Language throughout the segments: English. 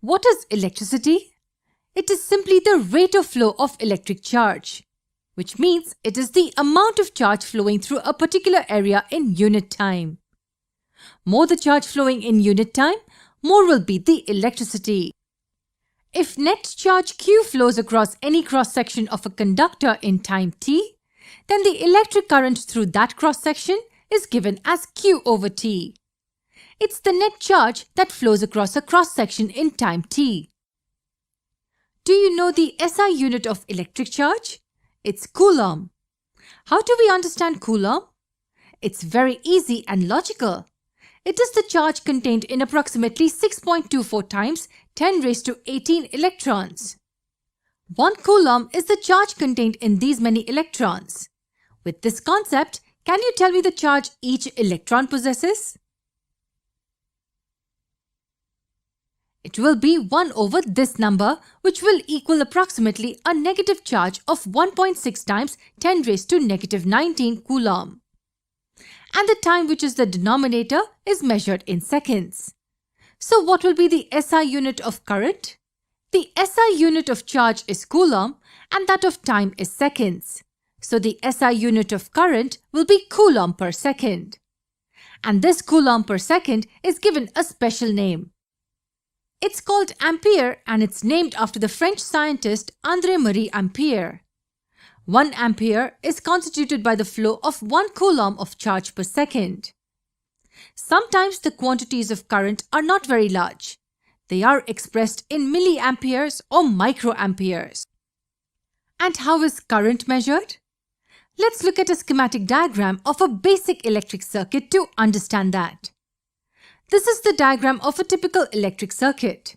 What is electricity? It is simply the rate of flow of electric charge, which means it is the amount of charge flowing through a particular area in unit time. More the charge flowing in unit time, more will be the electricity. If net charge Q flows across any cross-section of a conductor in time t, then the electric current through that cross-section is given as Q over T. It's the net charge that flows across a cross-section in time t. Do you know the SI unit of electric charge? It's Coulomb. How do we understand Coulomb? It's very easy and logical. It is the charge contained in approximately 6.24 times 10 raised to 18 electrons. 1 Coulomb is the charge contained in these many electrons. With this concept, can you tell me the charge each electron possesses? It will be 1 over this number, which will equal approximately a negative charge of 1.6 times 10 raised to negative 19 Coulomb. And the time, which is the denominator, is measured in seconds. So what will be the SI unit of current? The SI unit of charge is Coulomb and that of time is seconds. So the SI unit of current will be Coulomb per second. And this Coulomb per second is given a special name. It's called Ampere and it's named after the French scientist André-Marie Ampere. 1 ampere is constituted by the flow of 1 Coulomb of charge per second. Sometimes the quantities of current are not very large. They are expressed in milliamperes or microamperes. And how is current measured? Let's look at a schematic diagram of a basic electric circuit to understand that. This is the diagram of a typical electric circuit.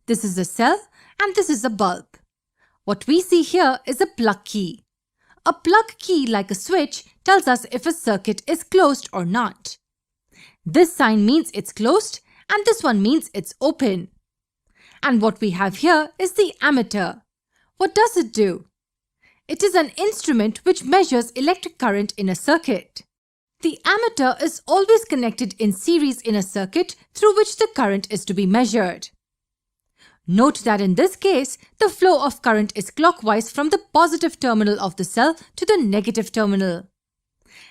This is a cell and this is a bulb. What we see here is a plug key. A plug key, like a switch, tells us if a circuit is closed or not. This sign means it's closed and this one means it's open. And what we have here is the ammeter. What does it do? It is an instrument which measures electric current in a circuit. The ammeter is always connected in series in a circuit through which the current is to be measured. Note that in this case, the flow of current is clockwise from the positive terminal of the cell to the negative terminal.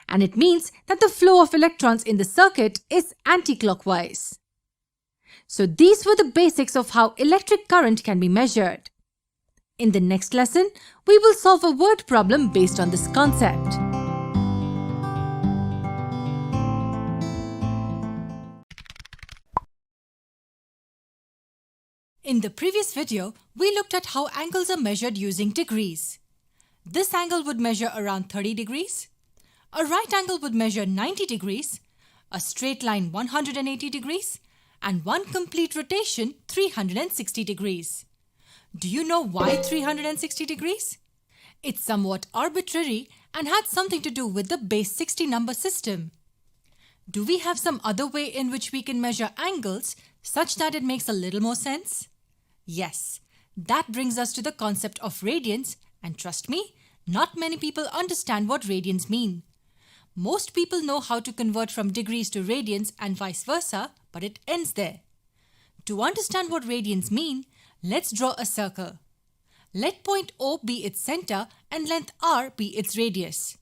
And it means that the flow of electrons in the circuit is anti-clockwise. So these were the basics of how electric current can be measured. In the next lesson, we will solve a word problem based on this concept. In the previous video, we looked at how angles are measured using degrees. This angle would measure around 30 degrees. A right angle would measure 90 degrees, a straight line 180 degrees, and one complete rotation 360 degrees. Do you know why 360 degrees? It's somewhat arbitrary and had something to do with the base 60 number system. Do we have some other way in which we can measure angles such that it makes a little more sense? Yes, that brings us to the concept of radians, and trust me, not many people understand what radians mean. Most people know how to convert from degrees to radians and vice versa, but it ends there. To understand what radians mean, let's draw a circle. Let point O be its center and length R be its radius.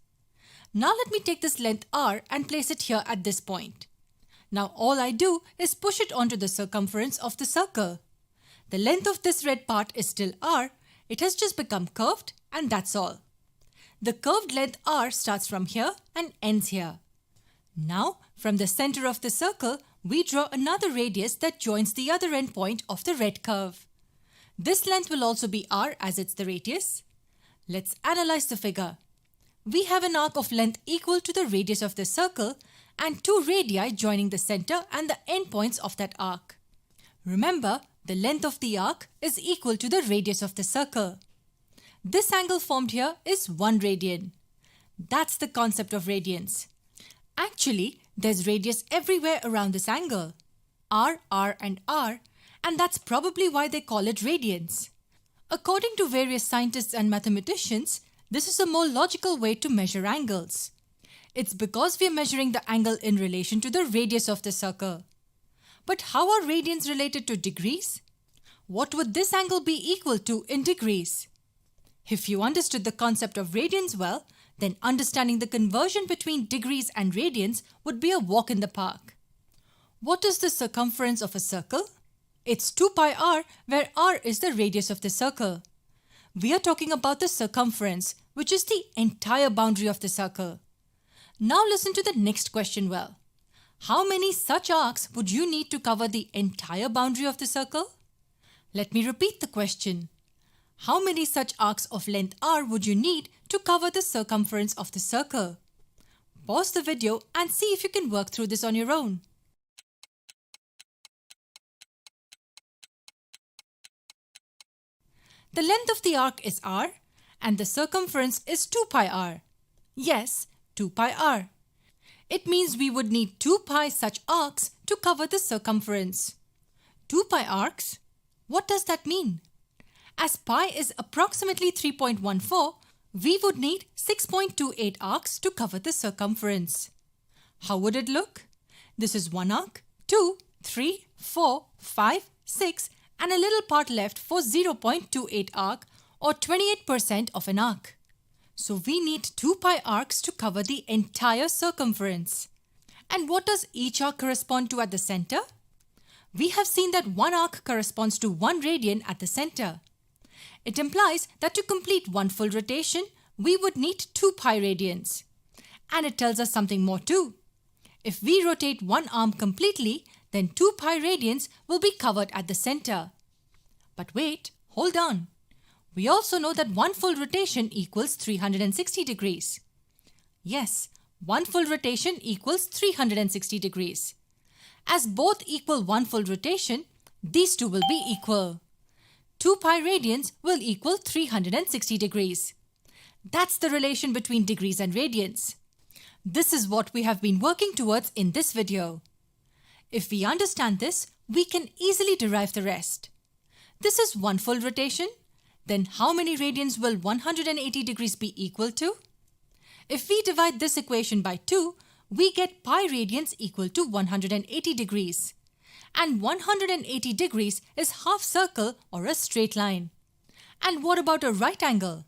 Now let me take this length R and place it here at this point. Now all I do is push it onto the circumference of the circle. The length of this red part is still R, it has just become curved and that's all. The curved length R starts from here and ends here. Now from the center of the circle, we draw another radius that joins the other end point of the red curve. This length will also be R as it's the radius. Let's analyze the figure. We have an arc of length equal to the radius of the circle and two radii joining the center and the endpoints of that arc. Remember, the length of the arc is equal to the radius of the circle. This angle formed here is 1 radian. That's the concept of radians. Actually, there's radius everywhere around this angle. R, R and R, and that's probably why they call it radians. According to various scientists and mathematicians, this is a more logical way to measure angles. It's because we are measuring the angle in relation to the radius of the circle. But how are radians related to degrees? what would this angle be equal to in degrees? If you understood the concept of radians well, then understanding the conversion between degrees and radians would be a walk in the park. What is the circumference of a circle? It's 2 pi r, where r is the radius of the circle. We are talking about the circumference, which is the entire boundary of the circle. Now listen to the next question well. How many such arcs would you need to cover the entire boundary of the circle? Let me repeat the question. How many such arcs of length r would you need to cover the circumference of the circle? Pause the video and see if you can work through this on your own. The length of the arc is r and the circumference is 2 pi r. Yes, 2 pi r. It means we would need 2 pi such arcs to cover the circumference. 2 pi arcs? What does that mean? As pi is approximately 3.14, we would need 6.28 arcs to cover the circumference. How would it look? This is 1 arc, 2, 3, 4, 5, 6 and a little part left for 0.28 arc or 28% of an arc. So we need 2 pi arcs to cover the entire circumference. And what does each arc correspond to at the center? We have seen that 1 arc corresponds to 1 radian at the center. It implies that to complete 1 full rotation, we would need 2 pi radians. And it tells us something more too. If we rotate 1 arm completely, then 2 pi radians will be covered at the center. But wait, hold on. We also know that 1 full rotation equals 360 degrees. Yes, 1 full rotation equals 360 degrees. As both equal 1 full rotation, these two will be equal. 2 pi radians will equal 360 degrees. That's the relation between degrees and radians. This is what we have been working towards in this video. If we understand this, we can easily derive the rest. This is 1 full rotation. Then how many radians will 180 degrees be equal to? If we divide this equation by 2, we get pi radians equal to 180 degrees. And 180 degrees is half circle or a straight line. And what about a right angle?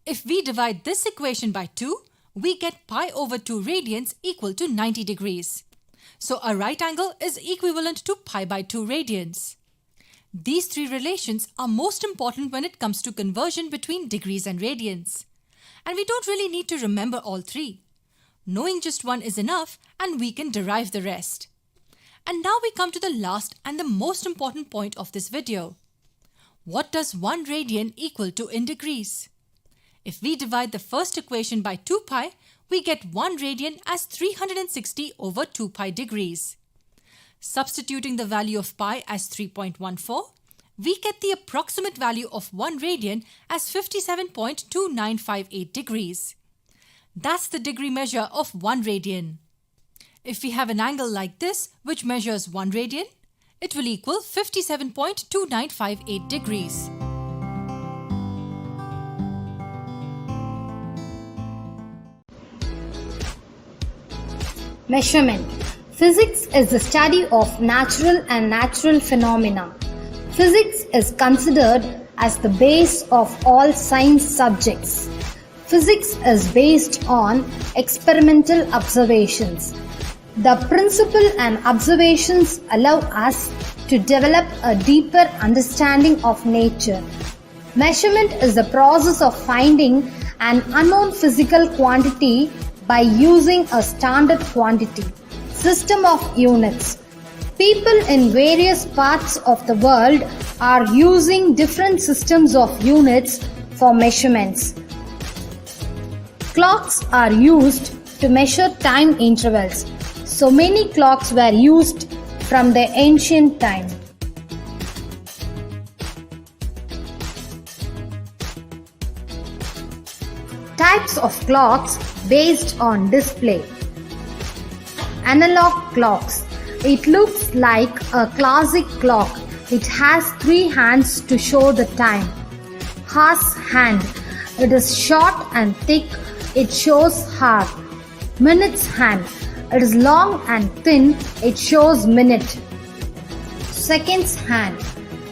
If we divide this equation by 2, we get pi over 2 radians equal to 90 degrees. So a right angle is equivalent to pi by 2 radians. These three relations are most important when it comes to conversion between degrees and radians. And we don't really need to remember all three. Knowing just one is enough and we can derive the rest. And now we come to the last and the most important point of this video. What does 1 radian equal to in degrees? If we divide the first equation by 2 pi, we get 1 radian as 360 over 2 pi degrees. Substituting the value of pi as 3.14, we get the approximate value of 1 radian as 57.2958 degrees. That's the degree measure of 1 radian. If we have an angle like this, which measures 1 radian, it will equal 57.2958 degrees. Measurement. Physics is the study of natural and natural phenomena. Physics is considered as the base of all science subjects. Physics is based on experimental observations. The principle and observations allow us to develop a deeper understanding of nature. Measurement is the process of finding an unknown physical quantity by using a standard quantity. System of units. People in various parts of the world are using different systems of units for measurements. Clocks are used to measure time intervals. So many clocks were used from the ancient time. Types of clocks based on display. Analog clocks. It looks like a classic clock. It has 3 hands to show the time. Horse hand. It is short and thick. It shows hour. Minute's hand. It is long and thin. It shows minute. Seconds hand.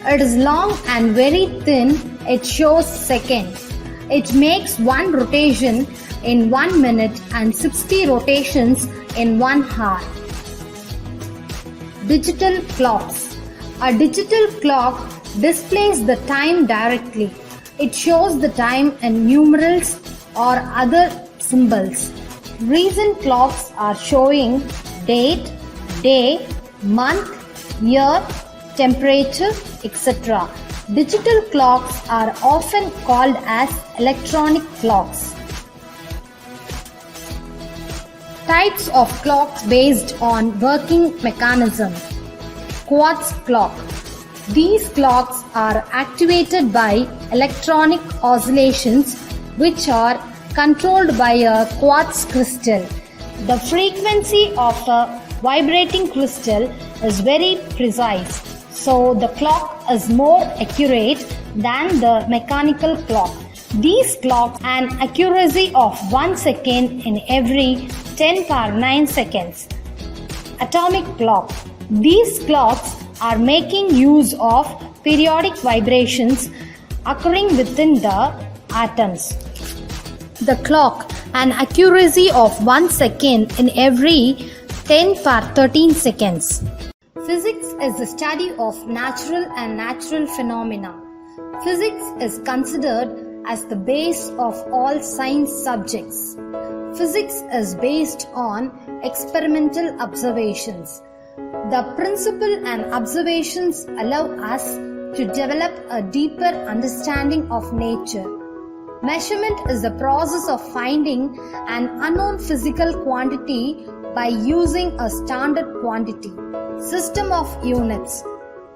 It is long and very thin. It shows seconds. It makes one rotation in 1 minute and 60 rotations in 1 hour. Digital clocks. A digital clock displays the time directly. It shows the time in numerals or other symbols. Recent clocks are showing date, day, month, year, temperature, etc. Digital clocks are often called as electronic clocks. Types of clocks based on working mechanism. Quartz clock. These clocks are activated by electronic oscillations which are controlled by a quartz crystal. The frequency of a vibrating crystal is very precise, so the clock is more accurate than the mechanical clock. These clocks have an accuracy of 1 second in every 10⁹ seconds. Atomic clock. These clocks are making use of periodic vibrations occurring within the atoms. The clock an accuracy of 1 second in every 10⁻13 seconds. Physics is the study of natural and natural phenomena. Physics is considered as the base of all science subjects. Physics is based on experimental observations. The principle and observations allow us to develop a deeper understanding of nature. Measurement is the process of finding an unknown physical quantity by using a standard quantity. System of units.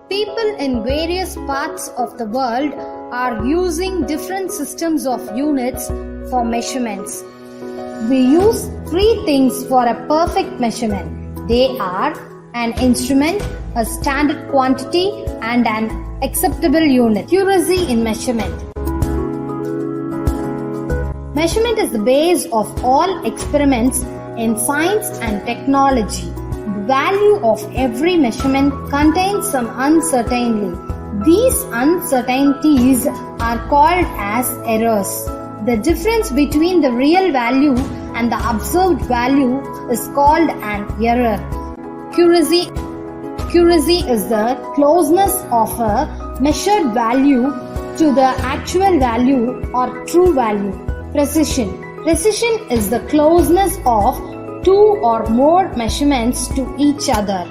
People in various parts of the world are using different systems of units for measurements. We use 3 things for a perfect measurement. They are an instrument, a standard quantity, and an acceptable unit. Accuracy in measurement. Measurement is the base of all experiments in science and technology. The value of every measurement contains some uncertainty. These uncertainties are called as errors. The difference between the real value and the observed value is called an error. Accuracy is the closeness of a measured value to the actual value or true value. Precision is the closeness of 2 or more measurements to each other.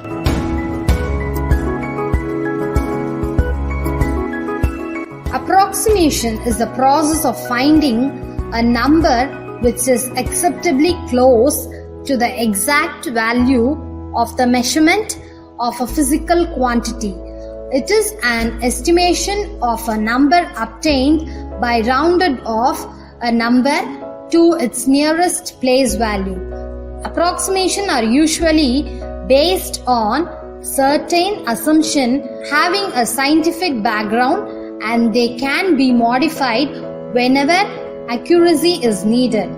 Approximation is the process of finding a number which is acceptably close to the exact value of the measurement of a physical quantity. It is an estimation of a number obtained by rounded off a number to its nearest place value. Approximation are usually based on certain assumption having a scientific background, and they can be modified whenever accuracy is needed.